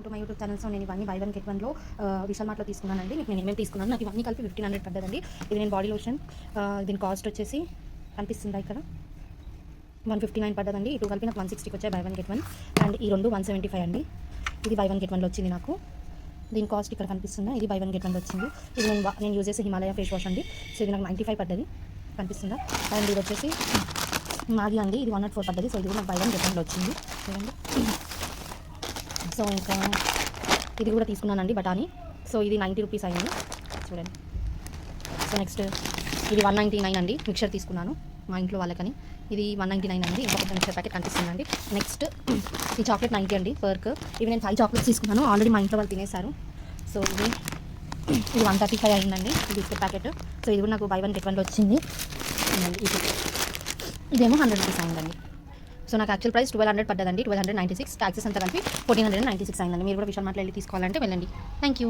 To my YouTube channel. So నేను ఇవన్నీ by one get వన్లో విశాల్ మార్ట్లో తీసుకున్నానండి. మీకు నేను ఏమేమి తీసుకున్నాను, నాకు ఇవన్నీ కలిపి 1500 పడ్డదండి. ఇది నేను బాడీ లోషన్, దీని కాస్ట్ వచ్చేసి కనిపిస్తుందా ఇక్కడ 159 పడ్డదండి. ఇటు కలిపి నాకు 160కి వచ్చాయి by one get one. And ఈ రెండు 175 అండి. ఇది బై వన్ గెట్ వన్లో వచ్చింది నాకు. దీని కాస్ట్ ఇక్కడ కనిపిస్తుందా, ఇది బై వన్ గెట్ వన్లో వచ్చింది. ఇది నేను యూజ్ చేసే హిమాలయ ఫేస్ వాష్ అండి. సో ఇది నాకు 95 పడ్డది, కనిపిస్తుందా. అండ్ ఇది వచ్చేసి మాది అండి, ఇది 104 పడ్డది. సో ఇది నాకు బై వన్ గెట్ వన్లో వచ్చింది చూడండి. సో ఇంకా ఇది కూడా తీసుకున్నానండి బఠానీ. సో ఇది 90 రూపీస్ అయింది చూడండి. సో నెక్స్ట్ ఇది 199 అండి. మిక్చర్ తీసుకున్నాను మా ఇంట్లో వాళ్ళకని. ఇది 199 అండి. ఇంకొక మిక్చర్ ప్యాకెట్ కనిపిస్తుందండి. నెక్స్ట్ ఈ చాక్లెట్ 90 అండి పర్క్. ఇవి నేను 5 చాక్లెట్స్ తీసుకున్నాను, ఆల్రెడీ మా ఇంట్లో వాళ్ళు తినేశారు. సో ఇది 135 అయిందండి ఈ బిస్కెట్ ప్యాకెట్. సో ఇది కూడా నాకు బై వన్ గెట్ వన్లో వచ్చింది. ఇదేమో 100 రూపీస్ అయిందండి. సో నాకు యాక్చువల్ ప్రైస్ 1200 పడ్డదండి. 1296 ట్యాక్సెస్ అంతా కలిపి 1496 అయిందండి. మీరు కూడా విశాల్ మార్ట్లో వెళ్ళి తీసుకోవాలంటే వెళ్ళండి. Thank you.